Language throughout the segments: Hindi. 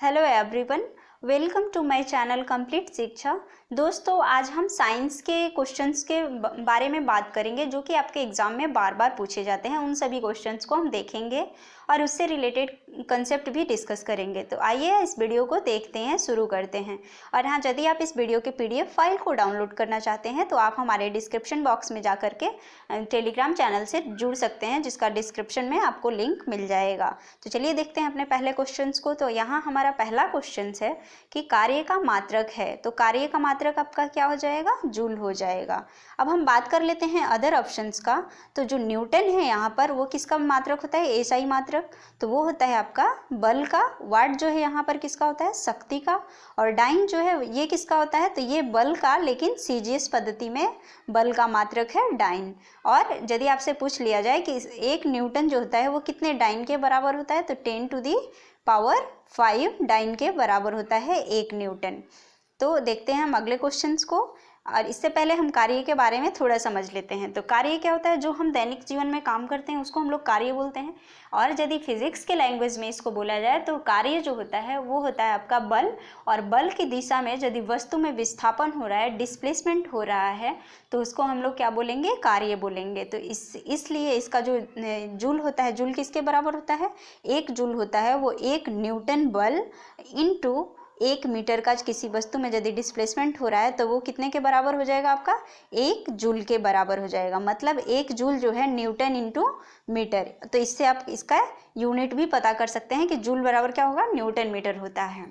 Hello everyone, welcome to my channel complete Shiksha. दोस्तों, आज हम साइंस के क्वेश्चंस के बारे में बात करेंगे जो कि आपके एग्जाम में बार बार पूछे जाते हैं। उन सभी क्वेश्चंस को हम देखेंगे और उससे रिलेटेड कंसेप्ट भी डिस्कस करेंगे। तो आइए इस वीडियो को देखते हैं, शुरू करते हैं। और हाँ, यदि आप इस वीडियो के PDF फाइल को डाउनलोड करना चाहते हैं तो आप हमारे डिस्क्रिप्शन बॉक्स में जा करके टेलीग्राम चैनल से जुड़ सकते हैं, जिसका डिस्क्रिप्शन में आपको लिंक मिल जाएगा। तो चलिए देखते हैं अपने पहले क्वेश्चंस को। तो यहाँ हमारा पहला क्वेश्चन है कि कार्य का मात्रक है, तो कार्य का मात्रक आपका क्या हो जाएगा? जूल हो जाएगा। अब हम बात कर लेते हैं अदर ऑप्शंस का। तो जो न्यूटन है यहाँ पर, वो किसका मात्रक होता है? SI मात्रक। तो वो होता है आपका बल का। वाट जो है यहाँ पर किसका होता है? शक्ति का। और डाइन जो है ये किसका होता है? तो ये बल का, लेकिन CGS पद्धति में बल का मात्रक है डाइन। और यदि आपसे पूछ लिया जाए कि एक न्यूटन जो होता है वो कितने डाइन के बराबर होता है, तो 10⁵ डाइन के बराबर होता है 1 न्यूटन। तो देखते हैं हम अगले क्वेश्चंस को। और इससे पहले हम कार्य के बारे में थोड़ा समझ लेते हैं। तो कार्य क्या होता है? जो हम दैनिक जीवन में काम करते हैं उसको हम लोग कार्य बोलते हैं। और यदि फिजिक्स के लैंग्वेज में इसको बोला जाए तो कार्य जो होता है वो होता है आपका बल। और बल की दिशा में यदि वस्तु में विस्थापन हो रहा है, डिस्प्लेसमेंट हो रहा है, तो उसको हम लोग क्या बोलेंगे? कार्य बोलेंगे। तो इसलिए इसका जो जूल होता है, जूल किसके बराबर होता है? 1 जूल होता है वो 1 न्यूटन बल इंटू 1 मीटर का किसी वस्तु में यदि डिस्प्लेसमेंट हो रहा है तो वो कितने के बराबर हो जाएगा? आपका 1 जूल के बराबर हो जाएगा। मतलब 1 जूल जो है न्यूटन इंटू मीटर। तो इससे आप इसका यूनिट भी पता कर सकते हैं कि जूल बराबर क्या होगा? न्यूटन मीटर होता है।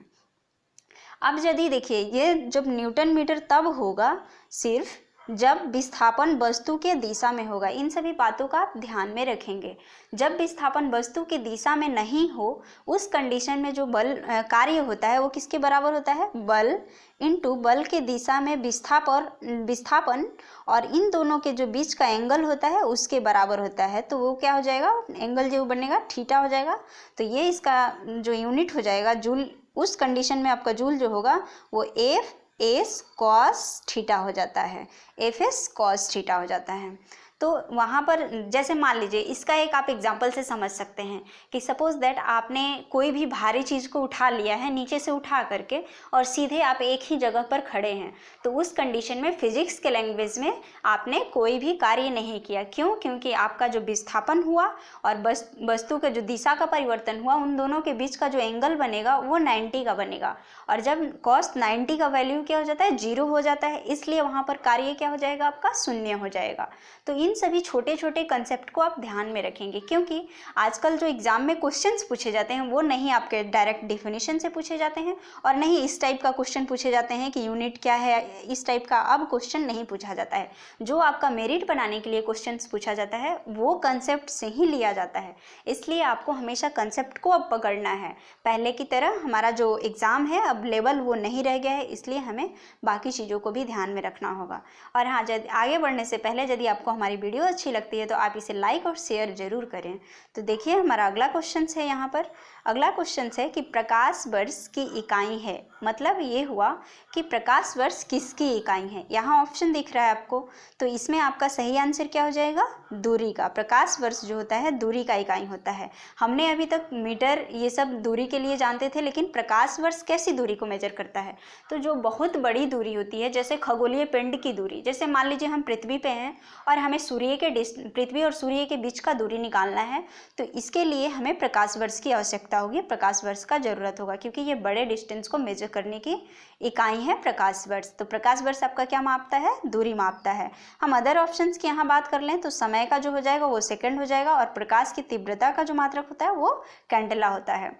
अब यदि देखिए, ये जब न्यूटन मीटर तब होगा सिर्फ जब विस्थापन वस्तु के दिशा में होगा। इन सभी बातों का आप ध्यान में रखेंगे। जब विस्थापन वस्तु की दिशा में नहीं हो, उस कंडीशन में जो बल कार्य होता है वो किसके बराबर होता है? बल इंटू बल के दिशा में विस्थापन और इन दोनों के जो बीच का एंगल होता है उसके बराबर होता है। तो वो क्या हो जाएगा? एंगल जो बनेगा थीटा हो जाएगा। तो ये इसका जो यूनिट हो जाएगा जूल। उस कंडीशन में आपका जूल जो होगा वो FS cos थीटा हो जाता है। FS cos थीटा हो जाता है। तो वहाँ पर जैसे मान लीजिए, इसका एक आप एग्जांपल से समझ सकते हैं कि सपोज दैट आपने कोई भी भारी चीज़ को उठा लिया है, नीचे से उठा करके, और सीधे आप एक ही जगह पर खड़े हैं। तो उस कंडीशन में फिजिक्स के लैंग्वेज में आपने कोई भी कार्य नहीं किया। क्यों? क्योंकि आपका जो विस्थापन हुआ और वस्तु के जो दिशा का परिवर्तन हुआ, उन दोनों के बीच का जो एंगल बनेगा वो 90 का बनेगा। और जब cos 90 का वैल्यू क्या हो जाता है? 0 हो जाता है। इसलिए वहाँ पर कार्य क्या हो जाएगा? आपका 0 हो जाएगा। तो इन सभी छोटे छोटे कंसेप्ट को आप ध्यान में रखेंगे, क्योंकि आजकल जो एग्जाम में क्वेश्चंस पूछे जाते हैं वो नहीं आपके डायरेक्ट डेफिनेशन से पूछे जाते हैं, और नहीं इस टाइप का क्वेश्चन पूछे जाते हैं कि यूनिट क्या है, इस टाइप का अब क्वेश्चन नहीं पूछा जाता है। जो आपका मेरिट बनाने के लिए क्वेश्चंस पूछा जाता है वो कंसेप्ट से ही लिया जाता है। इसलिए आपको हमेशा कंसेप्ट को अब पकड़ना है। पहले की तरह हमारा जो एग्ज़ाम है अब लेवल वो नहीं रह गया है, इसलिए हमें बाकी चीज़ों को भी ध्यान में रखना होगा। और हाँ, आगे बढ़ने से पहले यदि आपको हमारी वीडियो अच्छी लगती है तो आप इसे लाइक और शेयर जरूर करें। तो देखिए हमारा अगला क्वेश्चन है। यहाँ पर अगला क्वेश्चन है कि प्रकाश वर्ष की इकाई है। मतलब ये हुआ कि प्रकाश वर्ष किसकी इकाई है। यहाँ ऑप्शन दिख रहा है आपको, तो इसमें आपका सही आंसर क्या हो जाएगा? दूरी का। प्रकाश वर्ष जो होता है दूरी का इकाई होता है। हमने अभी तक मीटर ये सब दूरी के लिए जानते थे, लेकिन प्रकाश वर्ष कैसी दूरी को मेजर करता है? तो जो बहुत बड़ी दूरी होती है, जैसे खगोलीय पिंड की दूरी, जैसे मान लीजिए हम पृथ्वी पे हैं और हमें पृथ्वी और सूर्य के बीच का दूरी निकालना है, तो इसके लिए हमें प्रकाश वर्ष की आवश्यकता होगी, प्रकाश वर्ष का जरूरत होगा, क्योंकि ये बड़े डिस्टेंस को मेजर करने की इकाई है प्रकाश वर्ष। तो प्रकाश वर्ष आपका क्या मापता है? दूरी मापता है। हम अदर ऑप्शंस की यहाँ बात कर लें तो समय का जो हो जाएगा वो सेकंड हो जाएगा, और प्रकाश की तीव्रता का जो मात्रक होता है वो कैंडेला होता है।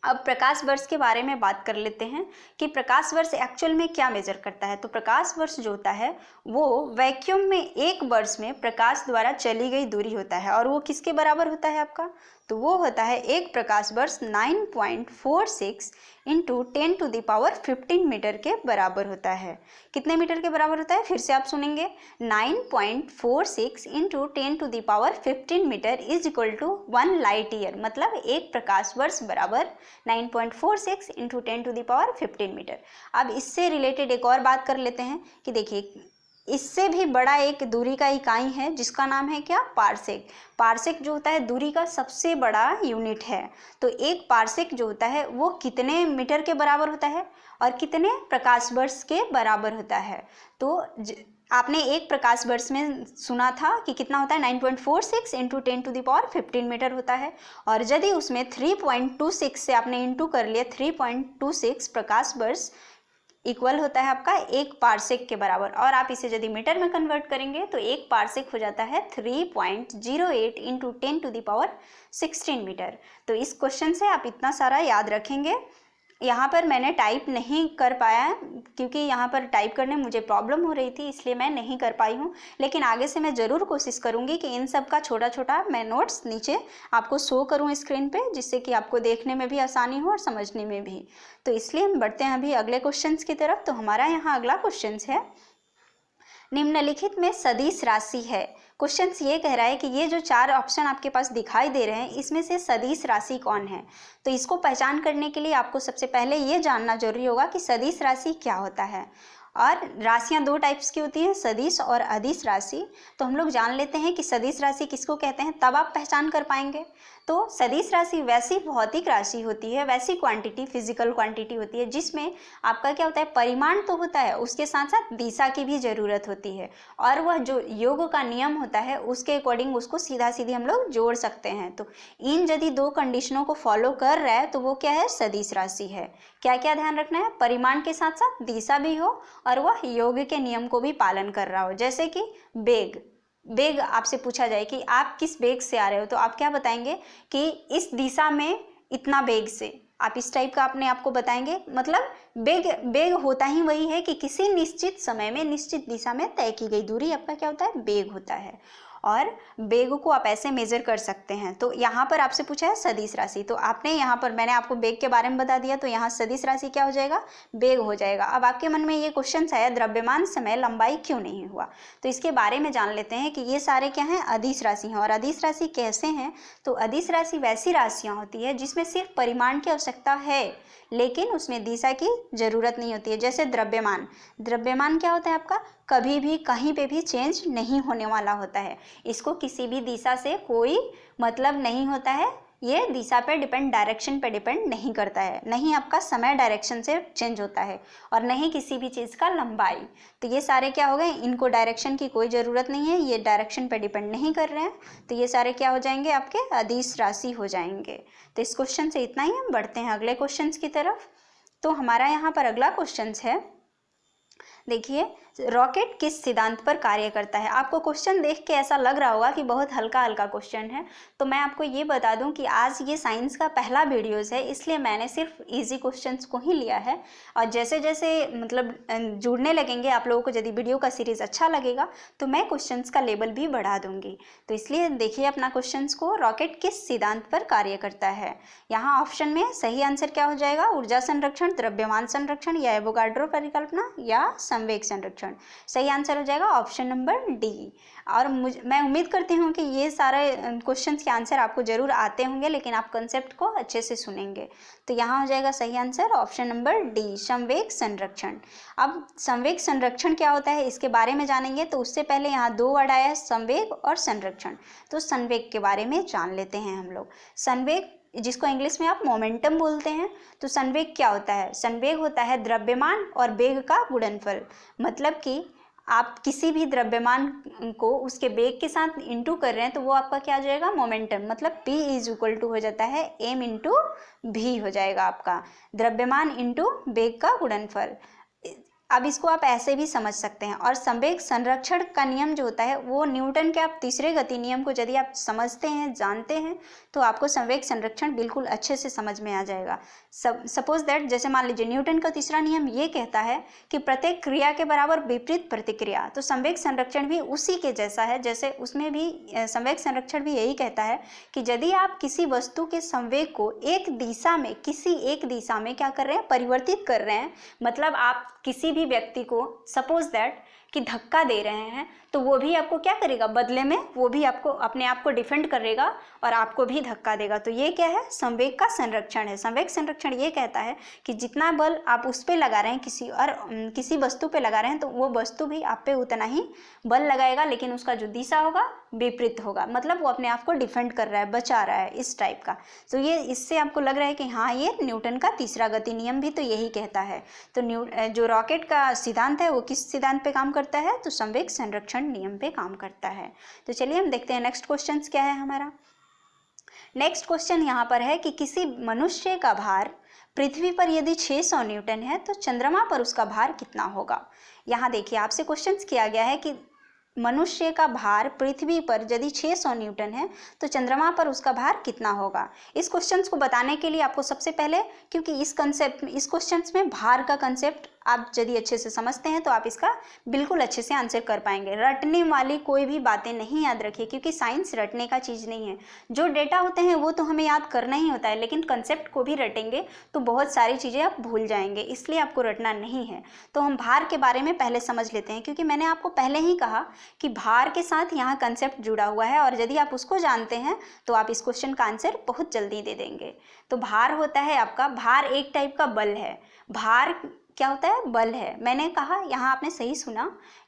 अब प्रकाश वर्ष के बारे में बात कर लेते हैं कि प्रकाश वर्ष एक्चुअल में क्या मेजर करता है। तो प्रकाश वर्ष जो होता है वो वैक्यूम में 1 वर्ष में प्रकाश द्वारा चली गई दूरी होता है, और वो किसके बराबर होता है आपका? तो वो होता है एक प्रकाश वर्ष 9.46 इंटू 10⁻15 मीटर के बराबर होता है। कितने मीटर के बराबर होता है? फिर से आप सुनेंगे, 9.46 into 10⁻15 meter is equal to 1 light year. मतलब एक प्रकाश वर्ष बराबर 9.46 इंटू 10⁻15 मीटर। अब इससे रिलेटेड एक और बात कर लेते हैं कि देखिए इससे भी बड़ा एक दूरी का इकाई है जिसका नाम है क्या, पारसेक। पारसेक जो होता है दूरी का सबसे बड़ा यूनिट है। तो एक पारसेक जो होता है वो कितने मीटर के बराबर होता है और कितने प्रकाश वर्ष के बराबर होता है। तो आपने एक प्रकाश वर्ष में सुना था कि कितना होता है, 9.46 इंटू 10⁻15 मीटर होता है। और यदि उसमें 3.26 से आपने इंटू कर लिया, 3.26 प्रकाश वर्ष इक्वल होता है आपका एक पारसेक के बराबर। और आप इसे यदि मीटर में कन्वर्ट करेंगे तो एक पारसेक हो जाता है 3.08 इंटू 10⁻16 मीटर। तो इस क्वेश्चन से आप इतना सारा याद रखेंगे। यहाँ पर मैंने टाइप नहीं कर पाया क्योंकि यहाँ पर टाइप करने मुझे प्रॉब्लम हो रही थी, इसलिए मैं नहीं कर पाई हूँ। लेकिन आगे से मैं ज़रूर कोशिश करूँगी कि इन सब का छोटा छोटा मैं नोट्स नीचे आपको शो करूँ स्क्रीन पे, जिससे कि आपको देखने में भी आसानी हो और समझने में भी। तो इसलिए हम बढ़ते हैं अभी अगले क्वेश्चन की तरफ। तो हमारा यहाँ अगला क्वेश्चन है, निम्नलिखित में सदिश राशि है। क्वेश्चन ये कह रहा है कि ये जो 4 ऑप्शन आपके पास दिखाई दे रहे हैं इसमें से सदिश राशि कौन है। तो इसको पहचान करने के लिए आपको सबसे पहले ये जानना जरूरी होगा कि सदिश राशि क्या होता है। और राशियां 2 टाइप्स की होती हैं, सदिश और अदिश राशि। तो हम लोग जान लेते हैं कि सदिश राशि किसको कहते हैं, तब आप पहचान कर पाएंगे। तो सदिश राशि वैसी भौतिक राशि होती है, वैसी क्वांटिटी, फिजिकल क्वांटिटी होती है जिसमें आपका क्या होता है, परिमाण तो होता है, उसके साथ साथ दिशा की भी ज़रूरत होती है। और वह जो योग का नियम होता है उसके अकॉर्डिंग उसको सीधा सीधी हम लोग जोड़ सकते हैं। तो इन यदि 2 कंडीशनों को फॉलो कर रहा है तो वो क्या है, सदिश राशि है। क्या क्या ध्यान रखना है, परिमाण के साथ साथ दिशा भी हो और वह योग के नियम को भी पालन कर रहा हो। जैसे कि बेग आपसे पूछा जाए कि आप किस बेग से आ रहे हो, तो आप क्या बताएंगे कि इस दिशा में इतना बेग से, आप इस टाइप का अपने आप को बताएंगे। मतलब बेग होता ही वही है कि किसी निश्चित समय में निश्चित दिशा में तय की गई दूरी आपका क्या होता है, बेग होता है। और बेग को आप ऐसे मेजर कर सकते हैं। तो यहाँ पर आपसे पूछा है सदिश राशि, तो आपने यहाँ पर मैंने आपको बेग के बारे में बता दिया, तो यहाँ सदिश राशि क्या हो जाएगा, बेग हो जाएगा। अब आपके मन में ये क्वेश्चन है, द्रव्यमान समय लंबाई क्यों नहीं हुआ। तो इसके बारे में जान लेते हैं कि ये सारे क्या हैं, अदिश राशि हैं। और अदिश राशि कैसे हैं, तो अदिश राशि वैसी राशियाँ होती है जिसमें सिर्फ परिमाण की आवश्यकता है लेकिन उसमें दिशा की जरूरत नहीं होती है। जैसे द्रव्यमान क्या होता है आपका, कभी भी कहीं पे भी चेंज नहीं होने वाला होता है। इसको किसी भी दिशा से कोई मतलब नहीं होता है, ये दिशा पे डिपेंड, डायरेक्शन पे डिपेंड नहीं करता है। नहीं आपका समय डायरेक्शन से चेंज होता है और नहीं किसी भी चीज़ का लंबाई। तो ये सारे क्या हो गए, इनको डायरेक्शन की कोई ज़रूरत नहीं है, ये डायरेक्शन पे डिपेंड नहीं कर रहे हैं। तो ये सारे क्या हो जाएंगे, आपके अदिश राशि हो जाएंगे। तो इस क्वेश्चन से इतना ही, हम बढ़ते हैं अगले क्वेश्चन की तरफ। तो हमारा यहाँ पर अगला क्वेश्चन है, देखिए रॉकेट किस सिद्धांत पर कार्य करता है। आपको क्वेश्चन देख के ऐसा लग रहा होगा कि बहुत हल्का हल्का क्वेश्चन है, तो मैं आपको ये बता दूं कि आज ये साइंस का पहला वीडियोस है, इसलिए मैंने सिर्फ इजी क्वेश्चंस को ही लिया है। और जैसे जैसे मतलब जुड़ने लगेंगे आप लोगों को, यदि वीडियो का सीरीज़ अच्छा लगेगा तो मैं क्वेश्चंस का लेवल भी बढ़ा दूंगी। तो इसलिए देखिए अपना क्वेश्चन को, रॉकेट किस सिद्धांत पर कार्य करता है। यहाँ ऑप्शन में सही आंसर क्या हो जाएगा, ऊर्जा संरक्षण, द्रव्यमान संरक्षण, या एवोगाड्रो परिकल्पना, या संवेग संरक्षण। सही आंसर हो जाएगा ऑप्शन नंबर डी। और मैं उम्मीद करती हूँ कि ये सारे क्वेश्चंस के आंसर आपको जरूर आते होंगे, लेकिन आप कंसेप्ट को अच्छे से सुनेंगे। तो यहाँ हो जाएगा सही आंसर ऑप्शन नंबर डी, संवेग संरक्षण। अब संवेग संरक्षण क्या होता है इसके बारे में जानेंगे, तो उससे पहले यहाँ 2 वर्ड आया है, संवेग और संरक्षण। तो संवेग के बारे में जान लेते हैं हम लोग। संवेग जिसको इंग्लिश में आप मोमेंटम बोलते हैं। तो संवेग क्या होता है, संवेग होता है द्रव्यमान और वेग का गुणनफल। मतलब कि आप किसी भी द्रव्यमान को उसके वेग के साथ इंटू कर रहे हैं तो वो आपका क्या हो जाएगा, मोमेंटम। मतलब P = हो जाता है m × v हो जाएगा आपका, द्रव्यमान इंटू वेग का गुणनफल। अब इसको आप ऐसे भी समझ सकते हैं। और संवेग संरक्षण का नियम जो होता है वो न्यूटन के आप तीसरे गति नियम को यदि आप समझते हैं, जानते हैं, तो आपको संवेग संरक्षण बिल्कुल अच्छे से समझ में आ जाएगा। सपोज दैट, जैसे मान लीजिए न्यूटन का तीसरा नियम ये कहता है कि प्रत्येक क्रिया के बराबर विपरीत प्रतिक्रिया। तो संवेग संरक्षण भी उसी के जैसा है, जैसे उसमें भी संवेग संरक्षण भी यही कहता है कि यदि आप किसी वस्तु के संवेग को एक दिशा में, किसी एक दिशा में क्या कर रहे हैं, परिवर्तित कर रहे हैं। मतलब आप किसी भी व्यक्ति को, सपोज दैट कि धक्का दे रहे हैं, तो वो भी आपको क्या करेगा, बदले में वो भी आपको अपने आप को डिफेंड करेगा और आपको भी धक्का देगा। तो ये क्या है, संवेग का संरक्षण है। संवेग संरक्षण ये कहता है कि जितना बल आप उस पर लगा रहे हैं, किसी वस्तु पे लगा रहे हैं, तो वो वस्तु भी आप पे उतना ही बल लगाएगा, लेकिन उसका जो दिशा होगा विपरीत होगा, मतलब वो अपने आप को डिफेंड कर रहा है, बचा रहा है, इस टाइप का। तो ये इससे आपको लग रहा है कि हाँ, ये न्यूटन का तीसरा गति नियम भी तो यही कहता है। तो जो रॉकेट का सिद्धांत है वो किस सिद्धांत पे काम करता है, तो संवेग संरक्षण नियम पे काम करता है। तो चलिए हम देखते हैं नेक्स्ट क्वेश्चन क्या है हमारा। नेक्स्ट क्वेश्चन यहाँ पर है कि किसी मनुष्य का भार पृथ्वी पर यदि 600 न्यूटन है तो चंद्रमा पर उसका भार कितना होगा। यहाँ देखिए आपसे क्वेश्चन किया गया है कि मनुष्य का भार पृथ्वी पर यदि 600 न्यूटन है तो चंद्रमा पर उसका भार कितना होगा। इस क्वेश्चन को बताने के लिए आपको सबसे पहले, क्योंकि इस क्वेश्चन में भार का कंसेप्ट आप यदि अच्छे से समझते हैं तो आप इसका बिल्कुल अच्छे से आंसर कर पाएंगे। रटने वाली कोई भी बातें नहीं याद रखिए, क्योंकि साइंस रटने का चीज़ नहीं है। जो डेटा होते हैं वो तो हमें याद करना ही होता है, लेकिन कंसेप्ट को भी रटेंगे तो बहुत सारी चीज़ें आप भूल जाएंगे, इसलिए आपको रटना नहीं है। तो हम भार के बारे में पहले समझ लेते हैं, क्योंकि मैंने आपको पहले ही कहा कि भार के साथ यहाँ कंसेप्ट जुड़ा हुआ है, और यदि आप उसको जानते हैं तो आप इस क्वेश्चन का आंसर बहुत जल्दी दे देंगे। तो भार होता है आपका, भार एक टाइप का बल है। भार क्या होता है, बल है। मैंने कहा, यहाँ आपने सही सुना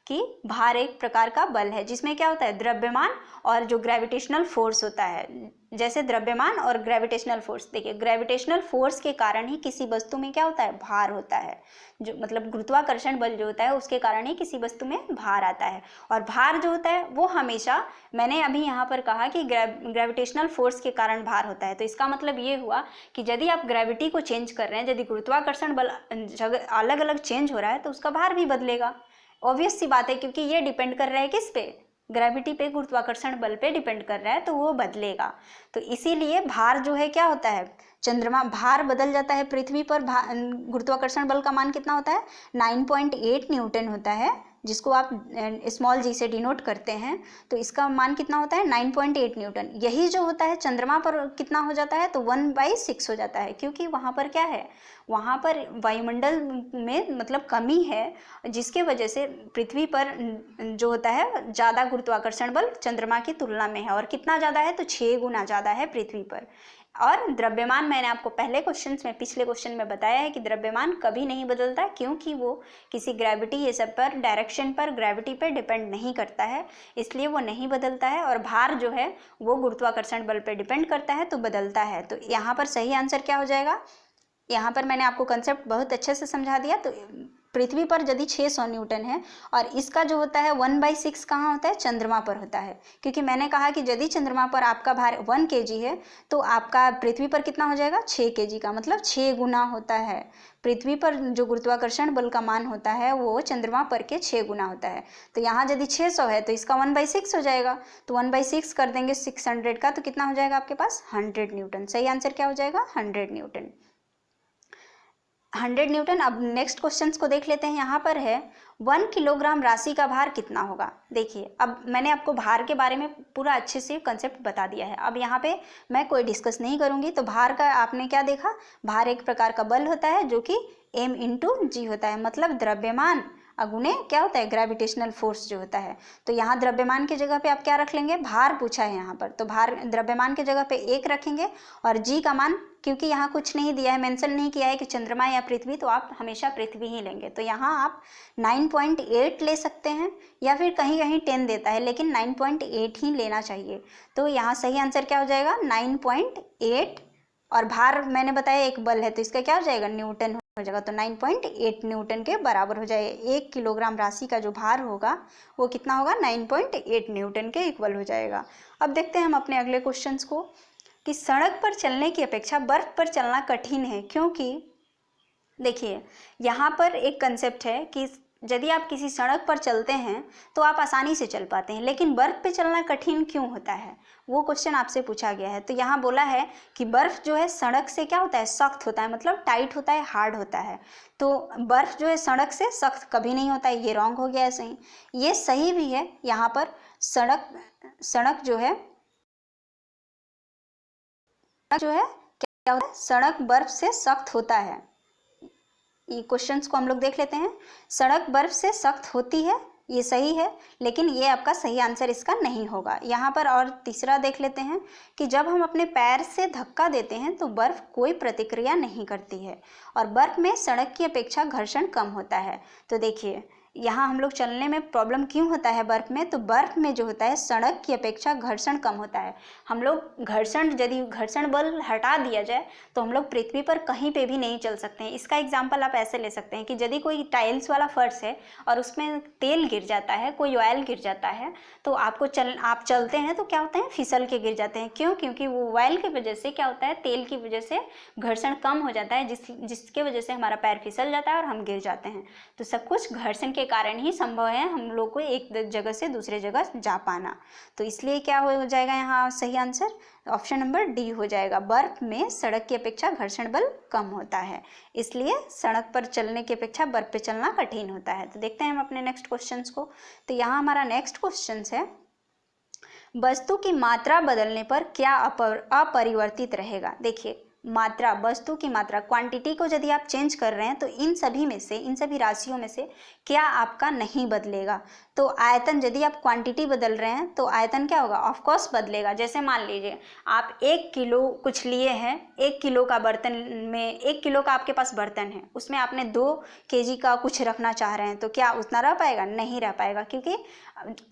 कि भार एक प्रकार का बल है, जिसमें क्या होता है, द्रव्यमान और जो ग्रेविटेशनल फोर्स होता है। जैसे द्रव्यमान और ग्रेविटेशनल फोर्स, देखिए ग्रेविटेशनल फोर्स के कारण ही किसी वस्तु में क्या होता है, भार होता है। जो मतलब गुरुत्वाकर्षण बल जो होता है उसके कारण ही किसी वस्तु में भार आता है। और भार जो होता है वो हमेशा, मैंने अभी यहाँ पर कहा कि ग्रेविटेशनल फोर्स के कारण भार होता है, तो इसका मतलब ये हुआ कि यदि आप ग्रेविटी को चेंज कर रहे हैं, यदि गुरुत्वाकर्षण बल अलग अलग चेंज हो रहा है तो उसका भार भी बदलेगा। ऑब्वियस सी बात है, क्योंकि ये डिपेंड कर रहा है किस पे, ग्रेविटी पे, गुरुत्वाकर्षण बल पे डिपेंड कर रहा है, तो वो बदलेगा। तो इसीलिए भार जो है क्या होता है, चंद्रमा, भार बदल जाता है। पृथ्वी पर गुरुत्वाकर्षण बल का मान कितना होता है, 9.8 न्यूटन होता है, जिसको आप स्मॉल जी से डिनोट करते हैं। तो इसका मान कितना होता है, 9.8 न्यूटन। यही जो होता है चंद्रमा पर कितना हो जाता है, तो 1/6 हो जाता है, क्योंकि वहाँ पर क्या है, वहाँ पर वायुमंडल में मतलब कमी है, जिसके वजह से पृथ्वी पर जो होता है ज़्यादा गुरुत्वाकर्षण बल चंद्रमा की तुलना में है। और कितना ज़्यादा है, तो 6 गुना ज़्यादा है पृथ्वी पर। और द्रव्यमान, मैंने आपको पहले पिछले क्वेश्चन में बताया है कि द्रव्यमान कभी नहीं बदलता, क्योंकि वो किसी ग्रेविटी ये सब पर, डायरेक्शन पर, ग्रेविटी पर डिपेंड नहीं करता है, इसलिए वो नहीं बदलता है। और भार जो है वो गुरुत्वाकर्षण बल पर डिपेंड करता है, तो बदलता है। तो यहाँ पर सही आंसर क्या हो जाएगा, यहाँ पर मैंने आपको कंसेप्ट बहुत अच्छे से समझा दिया। तो पृथ्वी पर यदि 600 न्यूटन है और इसका जो होता है 1/6 कहाँ होता है, चंद्रमा पर होता है। क्योंकि मैंने कहा कि यदि चंद्रमा पर आपका भार 1 kg है तो आपका पृथ्वी पर कितना हो जाएगा, 6 kg का, मतलब 6 गुना होता है। पृथ्वी पर जो गुरुत्वाकर्षण बल का मान होता है वो चंद्रमा पर के 6 गुना होता है। तो यहाँ यदि 600 है तो इसका 1/6 हो जाएगा, तो 1/6 कर देंगे 600 का, तो कितना हो जाएगा आपके पास, 100 न्यूटन। सही आंसर क्या हो जाएगा, 100 न्यूटन। 100 न्यूटन। अब नेक्स्ट क्वेश्चंस को देख लेते हैं। यहाँ पर है 1 किलोग्राम राशि का भार कितना होगा। देखिए अब मैंने आपको भार के बारे में पूरा अच्छे से कंसेप्ट बता दिया है। अब यहाँ पे मैं कोई डिस्कस नहीं करूँगी। तो भार का आपने क्या देखा, भार एक प्रकार का बल होता है जो कि m/g होता है, मतलब द्रव्यमान अगुणे क्या होता है, ग्रेविटेशनल फोर्स जो होता है। तो यहाँ द्रव्यमान की जगह पे आप क्या रख लेंगे, भार पूछा है यहाँ पर, तो भार द्रव्यमान की जगह पे 1 रखेंगे, और जी का मान, क्योंकि यहाँ कुछ नहीं दिया है, मेंशन नहीं किया है कि चंद्रमा या पृथ्वी, तो आप हमेशा पृथ्वी ही लेंगे। तो यहाँ आप 9.8 ले सकते हैं, या फिर कहीं कहीं 10 देता है, लेकिन 9.8 ही लेना चाहिए। तो यहाँ सही आंसर क्या हो जाएगा, 9.8। और भार मैंने बताया एक बल है, तो इसका क्या हो जाएगा, न्यूटन हो जाएगा। तो 9.8 न्यूटन के बराबर हो जाएगा। 1 किलोग्राम राशि का जो भार होगा वो कितना होगा, 9.8 न्यूटन के इक्वल हो जाएगा। अब देखते हैं हम अपने अगले क्वेश्चंस को, कि सड़क पर चलने की अपेक्षा बर्फ पर चलना कठिन है, क्योंकि देखिए यहाँ पर एक कंसेप्ट है कि यदि आप किसी सड़क पर चलते हैं तो आप आसानी से चल पाते हैं, लेकिन बर्फ़ पे चलना कठिन क्यों होता है, वो क्वेश्चन आपसे पूछा गया है। तो यहाँ बोला है कि बर्फ़ जो है सड़क से क्या होता है, सख्त होता है, मतलब टाइट होता है, हार्ड होता है। तो बर्फ़ जो है सड़क से सख्त कभी नहीं होता है, ये रॉन्ग हो गया है। सही, ये सही भी है। यहाँ पर सड़क जो है क्या होता है, सड़क बर्फ़ से सख्त होता है। ये क्वेश्चंस को हम लोग देख लेते हैं। सड़क बर्फ से सख्त होती है, ये सही है, लेकिन ये आपका सही आंसर इसका नहीं होगा। यहाँ पर और तीसरा देख लेते हैं कि जब हम अपने पैर से धक्का देते हैं तो बर्फ़ कोई प्रतिक्रिया नहीं करती है और बर्फ़ में सड़क की अपेक्षा घर्षण कम होता है। तो देखिए यहाँ हम लोग चलने में प्रॉब्लम क्यों होता है बर्फ़ में, तो बर्फ़ में जो होता है सड़क की अपेक्षा घर्षण कम होता है। हम लोग यदि घर्षण बल हटा दिया जाए तो हम लोग पृथ्वी पर कहीं पे भी नहीं चल सकते हैं। इसका एग्जांपल आप ऐसे ले सकते हैं कि यदि कोई टाइल्स वाला फर्श है और उसमें तेल गिर जाता है, कोई ऑयल गिर जाता है, तो आप चलते हैं तो क्या होता है, फिसल के गिर जाते हैं। क्यों? क्योंकि वो ऑयल की वजह से क्या होता है, तेल की वजह से घर्षण कम हो जाता है, जिसके वजह से हमारा पैर फिसल जाता है और हम गिर जाते हैं। तो सब कुछ घर्षण के कारण ही संभव है हम लोग को एक जगह से दूसरे जगह जा पाना। तो इसलिए क्या हो जाएगा यहाँ सही आंसर, ऑप्शन नंबर डी हो जाएगा। बर्फ में सड़क की अपेक्षा घर्षण बल कम होता है, इसलिए सड़क पर चलने की अपेक्षा बर्फ पे चलना कठिन होता है। तो देखते हैं हम अपने नेक्स्ट क्वेश्चंस को। तो यहाँ हमारा नेक्स्ट क्वेश्चन है, वस्तु की मात्रा बदलने पर क्या अपरिवर्तित रहेगा। देखिए मात्रा, वस्तु की मात्रा, क्वांटिटी को यदि आप चेंज कर रहे हैं तो इन सभी राशियों में से क्या आपका नहीं बदलेगा। तो आयतन, यदि आप क्वांटिटी बदल रहे हैं तो आयतन क्या होगा, ऑफ कोर्स बदलेगा। जैसे मान लीजिए आप 1 किलो कुछ लिए हैं, 1 किलो का बर्तन में 1 किलो का आपके पास बर्तन है, उसमें आपने 2 केजी का कुछ रखना चाह रहे हैं, तो क्या उतना रह पाएगा, नहीं रह पाएगा, क्योंकि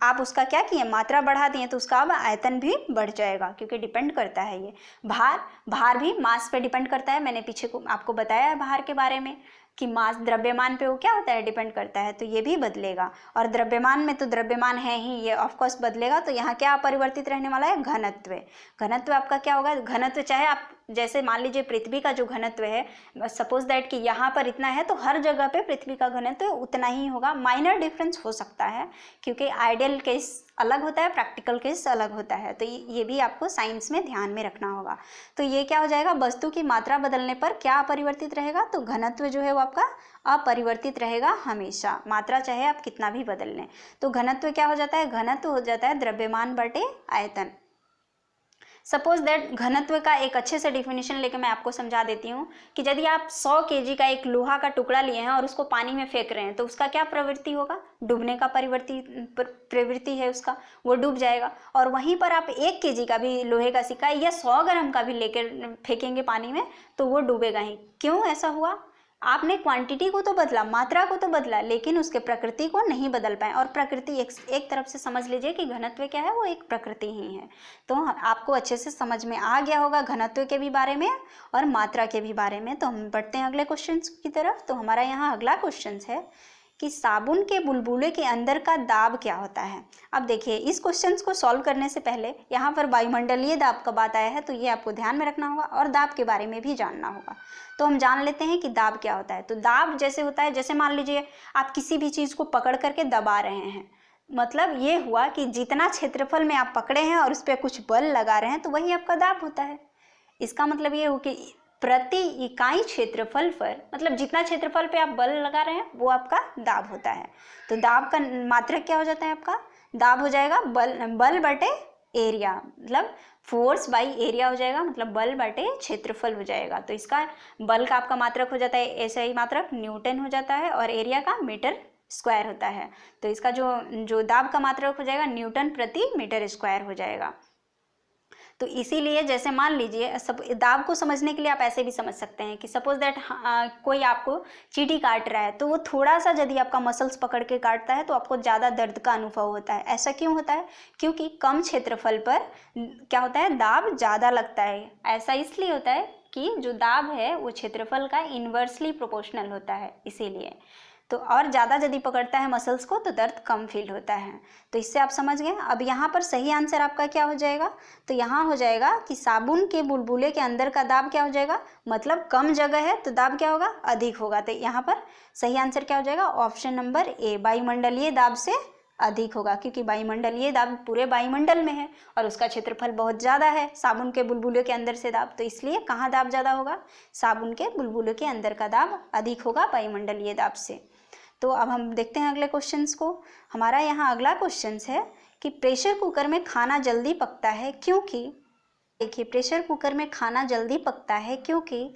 आप उसका क्या किए, मात्रा बढ़ा दिए, तो उसका अब आयतन भी बढ़ जाएगा, क्योंकि डिपेंड करता है ये। भार भी मास पे डिपेंड करता है। मैंने पीछे को आपको बताया है भार के बारे में कि मास द्रव्यमान पे वो क्या होता है, डिपेंड करता है, तो ये भी बदलेगा। और द्रव्यमान में तो द्रव्यमान है ही, ये ऑफ कोर्स बदलेगा। तो यहाँ क्या अपरिवर्तित रहने वाला है, घनत्व आपका क्या होगा, घनत्व चाहे आप जैसे मान लीजिए पृथ्वी का जो घनत्व है, सपोज दैट कि यहाँ पर इतना है तो हर जगह पे पृथ्वी का घनत्व उतना ही होगा। माइनर डिफरेंस हो सकता है, क्योंकि आइडियल केस अलग होता है, प्रैक्टिकल केस अलग होता है, तो ये भी आपको साइंस में ध्यान में रखना होगा। तो ये क्या हो जाएगा, वस्तु की मात्रा बदलने पर क्या अपरिवर्तित रहेगा, तो घनत्व जो है वो आपका अपरिवर्तित रहेगा हमेशा, मात्रा चाहे आप कितना भी बदल लें। तो घनत्व क्या हो जाता है, घनत्व हो जाता है द्रव्यमान बटे आयतन। सपोज दैट घनत्व का एक अच्छे से डिफिनेशन लेके मैं आपको समझा देती हूँ कि यदि आप 100 केजी का एक लोहा का टुकड़ा लिए हैं और उसको पानी में फेंक रहे हैं, तो उसका क्या प्रवृत्ति होगा, डूबने का प्रवृत्ति है उसका, वो डूब जाएगा। और वहीं पर आप 1 केजी का भी लोहे का सिक्का या 100 ग्राम का भी लेकर फेंकेंगे पानी में, तो वो डूबेगा ही। क्यों ऐसा हुआ, आपने क्वांटिटी को तो बदला, मात्रा को तो बदला, लेकिन उसके प्रकृति को नहीं बदल पाए। और प्रकृति एक तरफ से समझ लीजिए कि घनत्व क्या है, वो एक प्रकृति ही है। तो आपको अच्छे से समझ में आ गया होगा घनत्व के भी बारे में और मात्रा के भी बारे में। तो हम बढ़ते हैं अगले क्वेश्चन की तरफ। तो हमारा यहाँ अगला क्वेश्चन है कि साबुन के बुलबुले के अंदर का दाब क्या होता है। अब देखिए इस क्वेश्चन को सॉल्व करने से पहले यहाँ पर वायुमंडलीय दाब का बात आया है, तो ये आपको ध्यान में रखना होगा और दाब के बारे में भी जानना होगा। तो हम जान लेते हैं कि दाब क्या होता है। तो दाब जैसे होता है, जैसे मान लीजिए आप किसी भी चीज़ को पकड़ करके दबा रहे हैं, मतलब ये हुआ कि जितना क्षेत्रफल में आप पकड़े हैं और उस पर कुछ बल लगा रहे हैं, तो वही आपका दाब होता है। इसका मतलब ये हो कि प्रति इकाई क्षेत्रफल पर, मतलब जितना क्षेत्रफल पे आप बल लगा रहे हैं वो आपका दाब होता है। तो दाब का मात्रक क्या हो जाता है आपका, दाब हो जाएगा बल बटे एरिया, मतलब फोर्स बाई एरिया हो जाएगा, मतलब बल बटे क्षेत्रफल हो जाएगा। तो इसका बल का आपका मात्रक हो जाता है, ऐसा ही मात्रक न्यूटन हो जाता है, और एरिया का मीटर स्क्वायर होता है। तो इसका जो दाब का मात्रक हो जाएगा न्यूटन प्रति मीटर स्क्वायर हो जाएगा। तो इसीलिए जैसे मान लीजिए सब दाब को समझने के लिए आप ऐसे भी समझ सकते हैं कि सपोज दैट कोई आपको चींटी काट रहा है, तो वो थोड़ा सा यदि आपका मसल्स पकड़ के काटता है तो आपको ज़्यादा दर्द का अनुभव होता है। ऐसा क्यों होता है, क्योंकि कम क्षेत्रफल पर क्या होता है, दाब ज़्यादा लगता है। ऐसा इसलिए होता है कि जो दाब है वो क्षेत्रफल का इन्वर्सली प्रोपोर्शनल होता है, इसीलिए। तो और ज़्यादा यदि पकड़ता है मसल्स को तो दर्द कम फील होता है। तो इससे आप समझ गए। अब यहाँ पर सही आंसर आपका क्या हो जाएगा, तो यहाँ हो जाएगा कि साबुन के बुलबुले के अंदर का दाब क्या हो जाएगा, मतलब कम जगह है तो दाब क्या होगा, अधिक होगा। तो यहाँ पर सही आंसर क्या हो जाएगा, ऑप्शन नंबर ए, वायुमंडलीय दाब से अधिक होगा, क्योंकि वायुमंडलीय दाब पूरे वायुमंडल में है और उसका क्षेत्रफल बहुत ज़्यादा है साबुन के बुलबुले के अंदर से दाब। तो इसलिए कहाँ दाब ज़्यादा होगा, साबुन के बुलबुले के अंदर का दाब अधिक होगा वायुमंडलीय दाब से। तो अब हम देखते हैं अगले क्वेश्चंस को। हमारा यहाँ अगला क्वेश्चन है कि प्रेशर कुकर में खाना जल्दी पकता है क्योंकि, देखिए प्रेशर कुकर में खाना जल्दी पकता है क्योंकि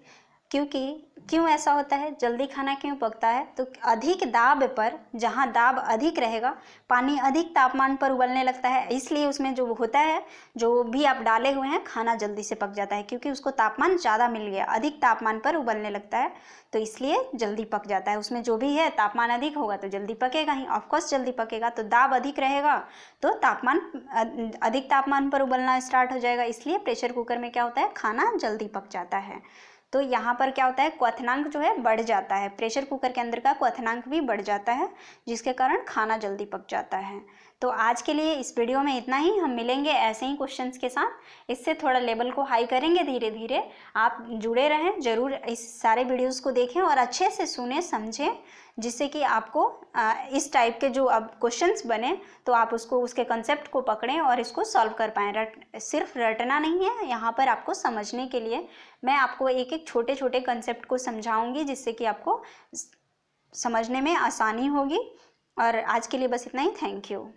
क्यों ऐसा होता है, जल्दी खाना क्यों पकता है? तो अधिक दाब पर, जहाँ दाब अधिक रहेगा, पानी अधिक तापमान पर उबलने लगता है, इसलिए उसमें जो होता है, जो भी आप डाले हुए हैं, खाना जल्दी से पक जाता है, क्योंकि उसको तापमान ज़्यादा मिल गया, अधिक तापमान पर उबलने लगता है, तो इसलिए जल्दी पक जाता है। उसमें जो भी है तापमान अधिक होगा तो जल्दी पकेगा ही, ऑफकोर्स जल्दी पकेगा। तो दाब अधिक रहेगा तो अधिक तापमान पर उबलना स्टार्ट हो जाएगा, इसलिए प्रेशर कुकर में क्या होता है, खाना जल्दी पक जाता है। तो यहाँ पर क्या होता है, क्वथनांक जो है बढ़ जाता है, प्रेशर कुकर के अंदर का क्वथनांक भी बढ़ जाता है, जिसके कारण खाना जल्दी पक जाता है। तो आज के लिए इस वीडियो में इतना ही। हम मिलेंगे ऐसे ही क्वेश्चंस के साथ, इससे थोड़ा लेवल को हाई करेंगे धीरे धीरे। आप जुड़े रहें, ज़रूर इस सारे वीडियोस को देखें और अच्छे से सुने समझें, जिससे कि आपको इस टाइप के जो अब क्वेश्चंस बने तो आप उसके कंसेप्ट को पकड़ें और इसको सॉल्व कर पाएँ। सिर्फ रटना नहीं है यहाँ पर, आपको समझने के लिए मैं आपको एक एक छोटे छोटे कंसेप्ट को समझाऊंगी, जिससे कि आपको समझने में आसानी होगी। और आज के लिए बस इतना ही। Thank you.